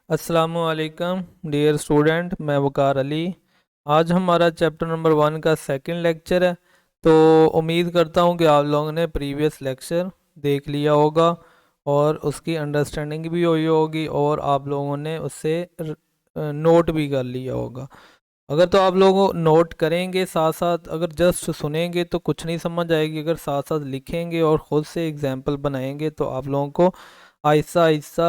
अस्सलामुअलैकुम dear student, मैं वकार अली। आज हमारा चैप्टर नंबर 1 का सेकंड लेक्चर है। तो उम्मीद करता हूँ कि आप लोगों ने प्रीवियस लेक्चर देख लिया होगा और उसकी अंडरस्टैंडिंग भी हुई होगी और आप लोगों ने उससे नोट भी कर लिया होगा। अगर तो आप लोग नोट करेंगे साथ साथ, अगर जस्ट सुनेंगे तो कुछ नहीं समझ आएगी। अगर साथ साथ लिखेंगे और ख़ुद से एग्जाम्पल बनाएंगे तो आप लोगों को आहिस्ता आहिस्ता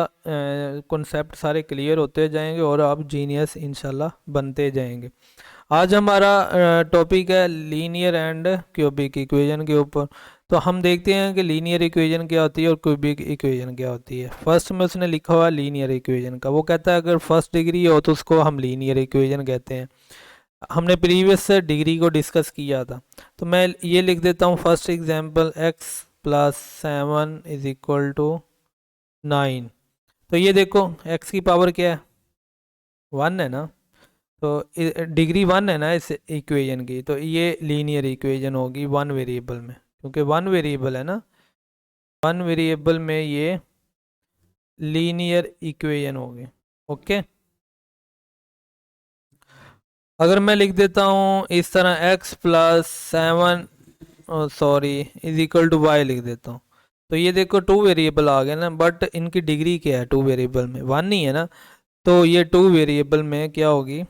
कॉन्सेप्ट सारे क्लियर होते जाएंगे और आप जीनियस इंशाल्लाह बनते जाएंगे। आज हमारा टॉपिक है लीनियर एंड क्यूबिक इक्वेशन के ऊपर। तो हम देखते हैं कि लीनियर इक्वेशन क्या होती है और क्यूबिक इक्वेशन क्या होती है। फर्स्ट में उसने लिखा हुआ लीनियर इक्वेशन का, वो कहता है अगर फर्स्ट डिग्री हो तो उसको हम लीनियर इक्वेशन कहते हैं। हमने प्रीवियस डिग्री को डिस्कस किया था। तो मैं ये लिख देता हूँ first example, x plus 7 is equal to 9। तो ये देखो x की पावर क्या है, 1 है ना। तो डिग्री 1 है ना इस इक्वेशन की, तो ये लीनियर इक्वेशन होगी वन वेरिएबल में, क्योंकि वन वेरिएबल है ना। वन वेरिएबल में ये लीनियर इक्वेशन होगी। ओके, अगर मैं लिख देता हूँ इस तरह x plus 7 sorry is equal to y लिख देता हूँ, तो ये देखो टू वेरिएबल आ गए ना, बट इनकी डिग्री क्या है टू वेरिएबल में, 1 नहीं है ना। तो ये टू वेरिएबल में क्या होगी,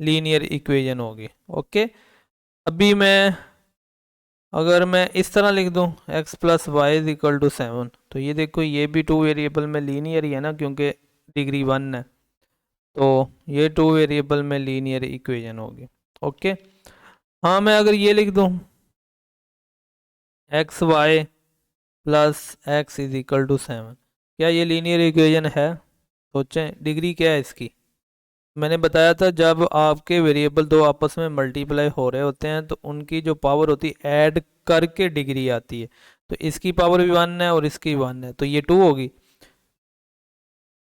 लीनियर इक्वेशन होगी। ओके, अभी मैं अगर मैं इस तरह लिख दूं x plus y is equal to 7, तो ये देखो ये भी टू वेरिएबल में लीनियर ही है ना, क्योंकि डिग्री 1 है। तो ये टू वेरिएबल में लीनियर इक्वेशन होगी। ओके, हाँ मैं अगर ये लिख दूं x y plus x is equal to 7, क्या ये लीनियर इक्वेशन है? सोचें डिग्री क्या है इसकी। मैंने बताया था जब आपके वेरिएबल दो आपस में मल्टीप्लाई हो रहे होते हैं तो उनकी जो पावर होती है ऐड करके डिग्री आती है। तो इसकी पावर भी 1 है और इसकी 1 है, तो ये 2 होगी।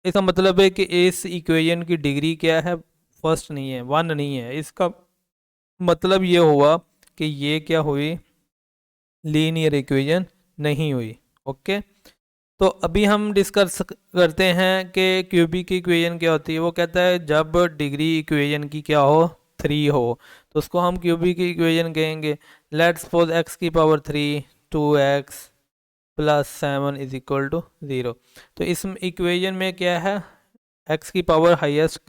इसका मतलब है कि इस इक्वेशन की डिग्री क्या है, फर्स्ट नहीं है, 1 नहीं है। इसका मतलब ये हुआ कि ये क्या हुई, लीनियर इक्वेशन नहीं हुई। ओके, तो अभी हम डिस्कस करते हैं कि क्यूबिक इक्वेशन क्या होती है। वो कहता है जब डिग्री इक्वेशन की क्या हो, 3 हो, तो उसको हम क्यूबिक इक्वेशन कहेंगे। लेट्स सपोज x की power 3, 2x plus 7 is equal to 0। तो इस इक्वेशन में क्या है, x की पावर हाईएस्ट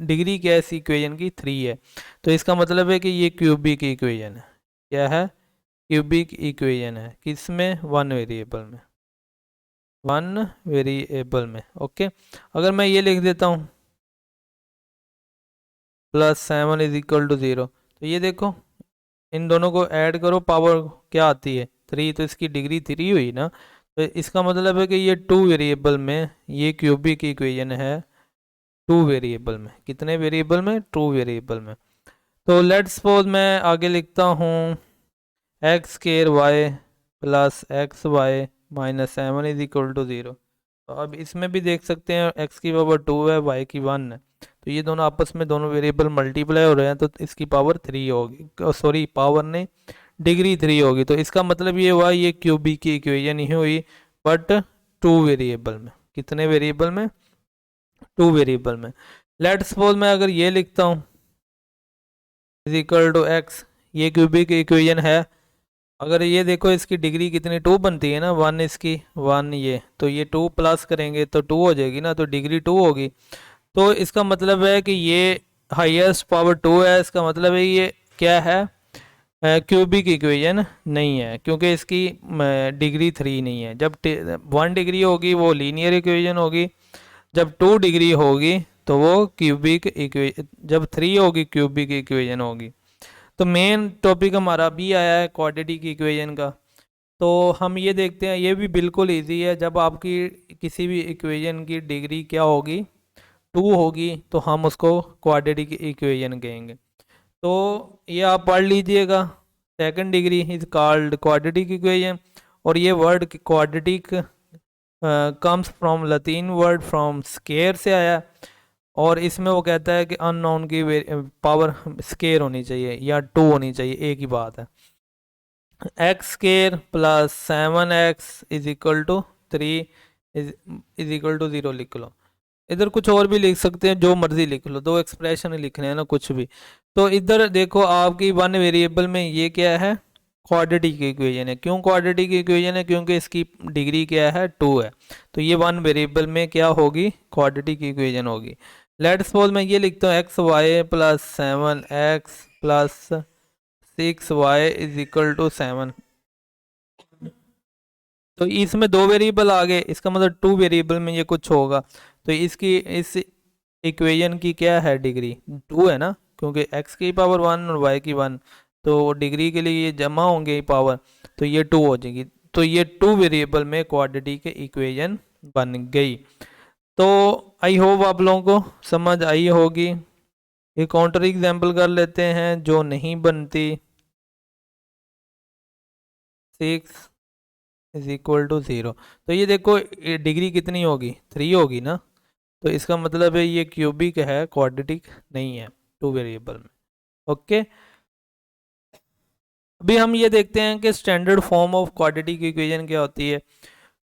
डिग्री क्या है इस इक्वेशन की, 3 है। तो इसका मतलब है कि ये क्यूबिक इक्वेशन है। क्या है, क्यूबिक इक्वेशन है। किस में, वन वेरिएबल में, वन वेरिएबल में। ओके, अगर मैं ये लिख देता हूँ प्लस 7 इज इक्वल टू 0, तो ये देखो इन दोनों को ऐड करो, पावर क्या आती है, 3, तो इसकी डिग्री 3 हुई ना। तो इसका मतलब है कि ये टू वेरिएबल में ये क्यूबिक इक्वेशन है, टू वेरिएबल में। कितने वेरिएबल में, टू वेरिएबल में। तो लेट्स सपोज मैं आगे लिखता हूँ x square y plus x y minus 7 is equal to 0। तो अब इसमें भी देख सकते हैं x की पावर 2 है, y की 1 है। तो ये दोनों आपस में दोनों वेरिएबल मल्टीप्लाई हो रहे हैं, तो इसकी पावर 3 होगी, सॉरी पावर नहीं, डिग्री 3 होगी। तो इसका मतलब ये हुआ ये क्यूबिक की इक्वेशन ही हुई, बट टू वेरिएबल में। कितने वेरिएबल में, टू वेरिएबल में। लेट सपोज मैं अगर ये लिखता हूँ इज इक्वल टू एक्स, ये क्यूबिक इक्वेशन है। अगर ये देखो इसकी डिग्री कितनी, 2 बनती है ना, 1 इसकी 1 ये, तो ये 2 प्लस करेंगे तो 2 हो जाएगी ना, तो डिग्री 2 होगी। तो इसका मतलब है कि ये हाईएस्ट पावर 2 है। इसका मतलब है ये क्या है, क्यूबिक इक्वेशन नहीं है, क्योंकि इसकी डिग्री 3 नहीं है। जब 1 डिग्री होगी वो लीनियर इक्वेशन होगी, जब 2 डिग्री होगी तो वो क्यूबिक इक्वेशन, जब 3 होगी क्यूबिक इक्वेशन होगी। तो मेन टॉपिक हमारा भी आया है क्वाड्रेटिक इक्वेशन का। तो हम ये देखते हैं, ये भी बिल्कुल इजी है। जब आपकी किसी भी इक्वेशन की डिग्री क्या होगी, 2 होगी, तो हम उसको क्वाड्रेटिक इक्वेशन कहेंगे। तो ये आप पढ़ लीजिएगा, second degree is called quadratic equation. और ये word quadratic comes from Latin word from square से आया। और इसमें वो कहता है कि अननोन की पावर स्केयर होनी चाहिए या 2 होनी चाहिए, एक ही बात है। X square plus 7x is equal to 3 is equal to 0 लिख लो। इधर कुछ और भी लिख सकते हैं, जो मर्जी लिख लो, दो एक्सप्रेशन लिखने हैं ना, कुछ भी। तो इधर देखो आपकी वन वेरिएबल में ये क्या है, क्वाड्रेटिक इक्वेशन है। क्यों क्वाड्रेटिक इक्वेशन है? क्योंकि इसकी डिग्री क्या है, 2 है। तो ये वन वेरिएबल में क्या होगी, क्वाड्रेटिक इक्वेशन होगी। लेट्स सपोज मैं ये लिखता हूँ x y plus 7x plus 6y is equal to 7। तो इसमें दो वेरिएबल आ गए, इसका मतलब 2 वेरिएबल में ये कुछ होगा। तो इसकी इस इक्वेशन की क्या है, डिग्री 2 है ना, क्योंकि x की पावर 1 और y की 1, तो डिग्री के लिए ये जमा होंगे पावर, तो ये 2 हो जाएगी। तो ये 2 वेरिएबल में क्वाड्रेटिक इक्वेशन बन गई। तो आई होप आप लोगों को समझ आई होगी। एक काउंटर एग्जाम्पल कर लेते हैं जो नहीं बनती। 6 इज इक्वल टू 0। तो ये देखो डिग्री कितनी होगी, 3 होगी ना। तो इसका मतलब है ये क्यूबिक है, क्वाड्रेटिक नहीं है 2 वेरिएबल में। ओके, अभी हम ये देखते हैं कि standard form of quadratic equation क्या होती है।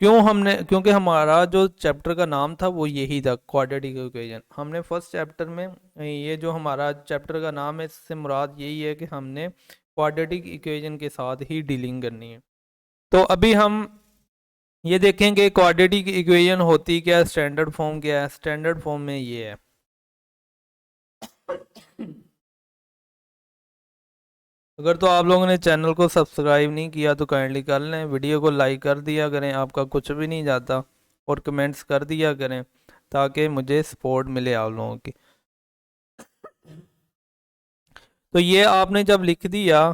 क्योंकि हमारा जो चैप्टर का नाम था वो यही था, क्वाड्रेटिक इक्वेशन। हमने फर्स्ट चैप्टर में, ये जो हमारा चैप्टर का नाम है, इससे मुराद यही है कि हमने क्वाड्रेटिक इक्वेशन के साथ ही डीलिंग करनी है। तो अभी हम ये देखेंगे क्वाड्रेटिक इक्वेशन होती क्या है, स्टैंडर्ड फॉर्म क्या है। स्टैंडर्ड फॉर्म में ये है। अगर तो आप लोगों ने चैनल को सब्सक्राइब नहीं किया तो काइंडली कर लें, वीडियो को लाइक कर दिया करें, आपका कुछ भी नहीं जाता, और कमेंट्स कर दिया करें ताकि मुझे सपोर्ट मिले आप लोगों की। तो ये आपने जब लिख दिया,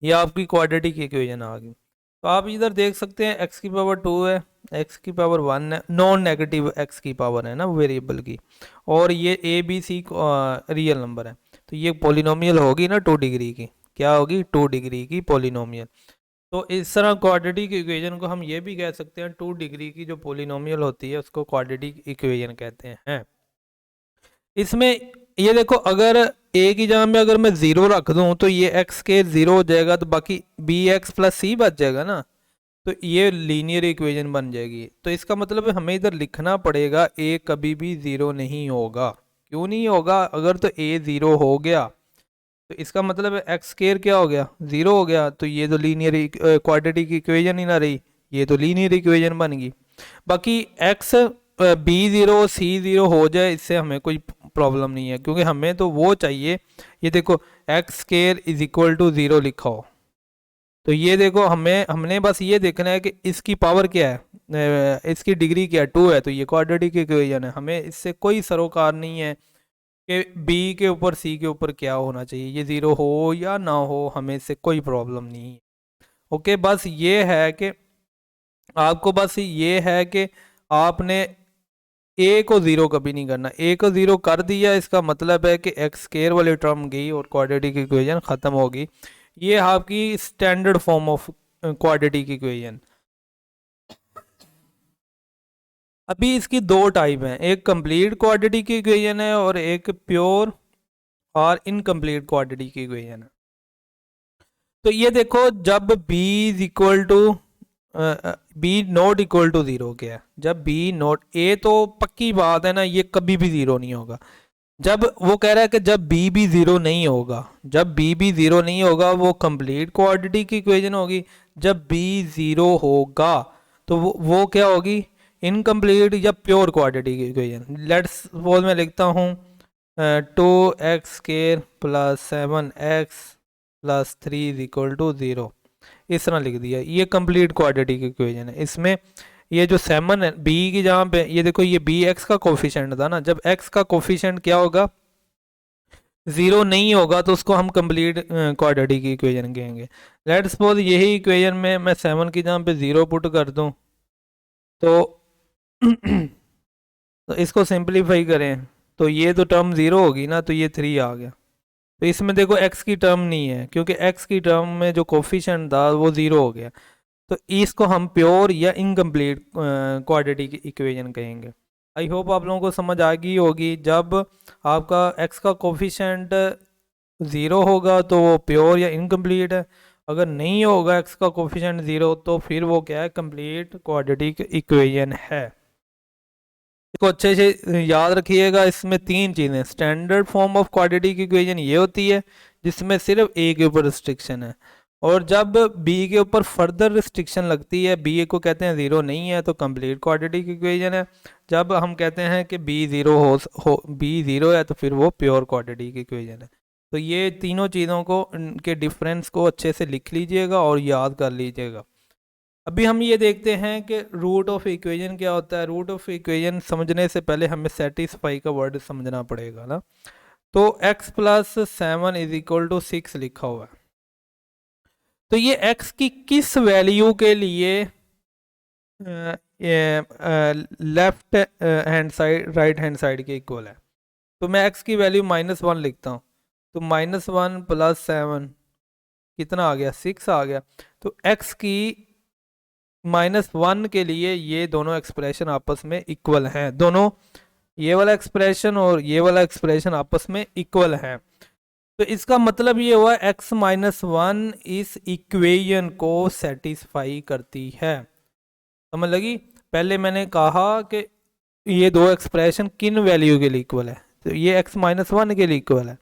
ये आपकी क्वाड्रेटिक इक्वेशन आ गई। तो आप इधर देख सकते हैं x की पावर 2 है, x की पावर 1 है, नॉन नेगेटिव x की पावर है ना वेरिएबल की, और ये a b c real number है। तो ये पॉलिनोमियल होगी ना 2 डिग्री की, क्या होगी, 2 डिग्री की पॉलिनोमियल। तो इस तरह क्वाड्रेटिक इक्वेशन को हम ये भी कह सकते हैं, 2 डिग्री की जो पॉलिनोमियल होती है उसको क्वाड्रेटिक इक्वेशन कहते हैं। इसमें ये देखो, अगर a की जगह में अगर मैं 0 रख दूं तो ये x के 0 हो जाएगा, तो बाकी bx प्लस c बच जाएगा ना, तो ये लीनियर इक्वेशन बन जाएगी। तो इसका मतलब हमें इधर लिखना पड़ेगा a कभी भी 0 नहीं होगा। क्यों नहीं होगा? अगर तो a 0 हो गया तो इसका मतलब है एक्स स्क्वायर क्या हो गया, 0 हो गया, तो ये तो लीनियर क्वाड्रेटिक इक्वेशन ही ना रही, ये तो लीनियर इक्वेशन बन गई। बाकी x b0 c0 हो जाए, इससे हमें कोई प्रॉब्लम नहीं है, क्योंकि हमें तो वो चाहिए, ये देखो x square is equal to 0 लिखा हो। तो ये देखो हमने बस ये देखना है कि इसकी पावर क्या है, इसकी डिग्री क्या है, 2 है, तो ये क्वाड्रेटिक इक्वेशन है। हमें इससे कोई सरोकार नहीं है कि बी के ऊपर सी के ऊपर क्या होना चाहिए, ये 0 हो या ना हो, हमें इससे कोई प्रॉब्लम नहीं है। ओके, बस ये है कि आपको बस ये है कि आपने ए को 0 कभी नहीं करना। ए को 0 कर दिया, इसका मतलब है कि एक्स स्क्वायर वाली टर्म गई और क्वाड्रेटिक इक्वेशन ख़त्म होगी। ये आपकी standard form of quadratic equation. अभी इसकी दो टाइप हैं, एक कंप्लीट क्वाड्रेटिक इक्वेशन है और एक प्योर और इनकम्प्लीट क्वाड्रेटिक इक्वेशन है। तो ये देखो, जब b is equal to b not equal to 0 क्या है, जब b नॉट, a तो पक्की बात है ना, ये कभी भी 0 नहीं होगा। जब वो कह रहा है कि जब b भी 0 नहीं होगा, जब b भी 0 नहीं होगा वो कंप्लीट क्वाड्रेटिक इक्वेशन होगी। जब b 0 होगा तो वो क्या होगी, इनकम्प्लीट या pure quadratic equation. Let's suppose मैं लिखता हूँ 2x square plus 7x plus 3 is equal to 0, इस तरह लिख दिया, ये कंप्लीट क्वाड्रेटिक इक्वेशन है। इसमें ये जो 7 है b की जहाँ पे, ये देखो ये b x का कोफिशिएंट था ना, जब x का कोफिशिएंट क्या होगा, 0 नहीं होगा, तो उसको हम कंप्लीट क्वाड्रेटिक इक्वेशन कहेंगे। लेट्स सपोज यही इक्वेशन में मैं 7 की जहाँ पे 0 पुट कर दूँ, तो तो इसको सिंप्लीफाई करें तो ये तो टर्म 0 होगी ना, तो ये 3 आ गया। तो इसमें देखो x की टर्म नहीं है, क्योंकि x की टर्म में जो कोफिशिएंट था वो 0 हो गया। तो इसको हम प्योर या इनकम्प्लीट क्वाड्रेटिक इक्वेशन कहेंगे। आई होप आप लोगों को समझ आ गई होगी। जब आपका x का कोफिशिएंट 0 होगा तो वो प्योर या इनकम्प्लीट है, अगर नहीं होगा x का कोफिशिएंट 0 तो फिर वो क्या है, कंप्लीट क्वाड्रेटिक इक्वेशन है। इसको अच्छे से याद रखिएगा। इसमें तीन चीज़ें, standard form of quadratic equation ये होती है जिसमें सिर्फ ए के ऊपर रिस्ट्रिक्शन है, और जब बी के ऊपर फर्दर रिस्ट्रिक्शन लगती है, बी को कहते हैं ज़ीरो नहीं है तो कंप्लीट क्वाड्रेटिक इक्वेशन है। जब हम कहते हैं कि बी ज़ीरो बी ज़ीरो है तो फिर वो प्योर क्वाड्रेटिक इक्वेशन है। तो ये तीनों चीज़ों को, इनके डिफरेंस को अच्छे से लिख लीजिएगा और याद कर लीजिएगा। अभी हम ये देखते हैं कि रूट ऑफ इक्वेशन क्या होता है। रूट ऑफ इक्वेशन समझने से पहले हमें सेटिस्फाई का वर्ड समझना पड़ेगा ना। तो x plus 7 is equal to 6 लिखा हुआ है, तो ये x की किस वैल्यू के लिए left hand side right hand side के इक्वल है। तो मैं x की वैल्यू -1 लिखता हूँ, तो -1 प्लस 7 कितना आ गया, 6 आ गया। तो x की -1 के लिए ये दोनों एक्सप्रेशन आपस में इक्वल हैं, दोनों ये वाला एक्सप्रेशन और ये वाला एक्सप्रेशन आपस में इक्वल है। तो इसका मतलब ये हुआ x-1 इस इक्वेशन को सेटिस्फाई करती है। समझ लगी। पहले मैंने कहा कि ये दो एक्सप्रेशन किन वैल्यू के लिए इक्वल है, तो ये x-1 के लिए इक्वल है।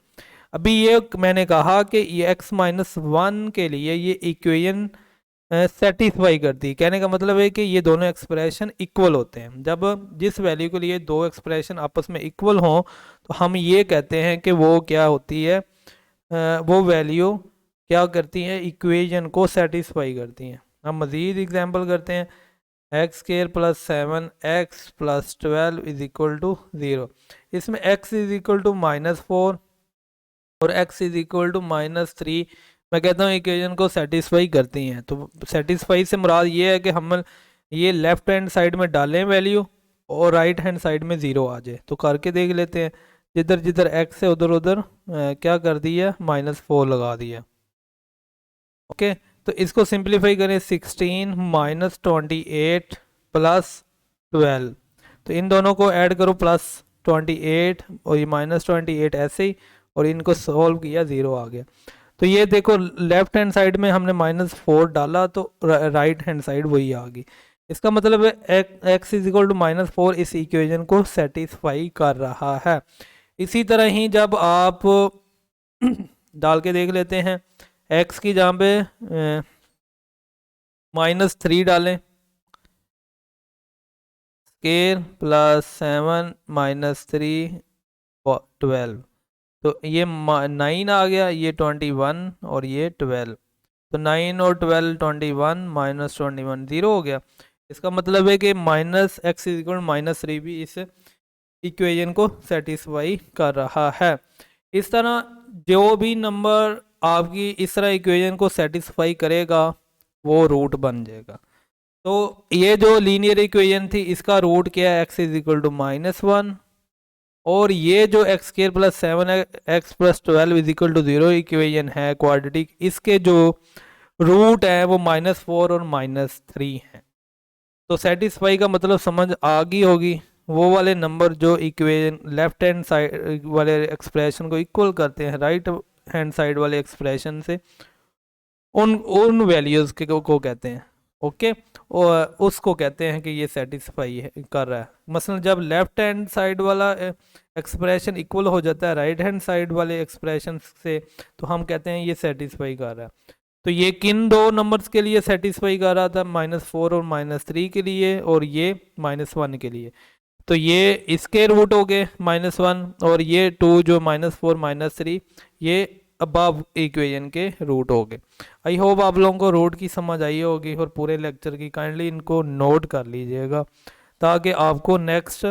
अभी ये मैंने कहा कि ये x-1 के लिए ये इक्वेशन सेटिस्फाई करती है। कहने का मतलब है कि ये दोनों एक्सप्रेशन इक्वल होते हैं। जब जिस वैल्यू के लिए दो एक्सप्रेशन आपस में इक्वल हों तो हम ये कहते हैं कि वो क्या होती है, वो वैल्यू क्या करती है, इक्वेशन को सेटिस्फाई करती हैं। हम मज़ीद एग्जांपल करते हैं। X square plus 7 x plus 12 is equal to 0। इसमें x इज इक्वल टू -4 और x इज इक्वल टू -3 मैं कहता हूँ इक्वेशन को सेटिस्फाई करती हैं। तो सेटिस्फाई से मुराद ये है कि हम ये लेफ्ट हैंड साइड में डालें वैल्यू और राइट हैंड साइड में 0 आ जाए। तो करके देख लेते हैं। जिधर जिधर x है उधर उधर क्या कर दिया, -4 लगा दिया। ओके, तो इसको सिंप्लीफाई करें, 16 -28 प्लस 12, तो इन दोनों को ऐड करो +28 और ये -28 ऐसे ही, और इनको सॉल्व किया 0 आ गया। तो ये देखो लेफ्ट हैंड साइड में हमने -4 डाला तो राइट हैंड साइड वही आ गई। इसका मतलब है x इज इक्वल टू -4 इस इक्वेशन को सेटिस्फाई कर रहा है। इसी तरह ही जब आप डाल के देख लेते हैं, x की जहाँ पे -3 डालें, स्केयर प्लस 7 -3 12, तो ये 9 आ गया, ये 21 और ये 12, तो 9 और 12 21 -21 0 हो गया। इसका मतलब है कि -x इज इक्वल -3 भी इस इक्वेशन को सेटिस्फाई कर रहा है। इस तरह जो भी नंबर आपकी इस तरह इक्वेशन को सेटिस्फाई करेगा वो रूट बन जाएगा। तो ये जो लीनियर इक्वेशन थी इसका रूट क्या है, x इज इक्वल टू -1, और ये जो x स्क्वायर plus 7 x plus 12 is equal to 0 equation है क्वाड्रेटिक, इसके जो रूट है वो -4 और -3 है। तो सेटिस्फाई का मतलब समझ आ गई होगी। वो वाले नंबर जो इक्वेशन लेफ्ट हैंड साइड वाले एक्सप्रेशन को इक्वल करते हैं राइट हैंड साइड वाले एक्सप्रेशन से, उन वैल्यूज़ को कहते हैं। ओके, और उसको कहते हैं कि ये सेटिस्फाई कर रहा है। मसलन जब लेफ्ट हैंड साइड वाला एक्सप्रेशन इक्वल हो जाता है राइट हैंड साइड वाले एक्सप्रेशन से, तो हम कहते हैं ये सेटिस्फाई कर रहा है। तो ये किन दो नंबर्स के लिए सेटिस्फाई कर रहा था, -4 और -3 के लिए, और ये -1 के लिए। तो ये इसके रूट हो गए -1, और ये 2 जो -4 -3 ये अबव इक्वेशन के रूट हो गए। आई होप आप लोगों को रूट की समझ आई होगी, और पूरे लेक्चर की काइंडली इनको नोट कर लीजिएगा ताकि आपको नेक्स्ट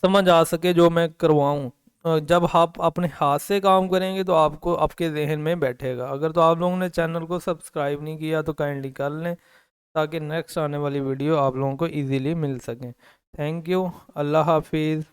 समझ आ सके जो मैं करवाऊँ। जब आप अपने हाथ से काम करेंगे तो आपको आपके जहन में बैठेगा। अगर तो आप लोगों ने चैनल को सब्सक्राइब नहीं किया तो काइंडली कर लें ताकि नेक्स्ट आने वाली वीडियो आप लोगों को इजीली मिल सकें। थैंक यू, अल्लाह हाफिज़।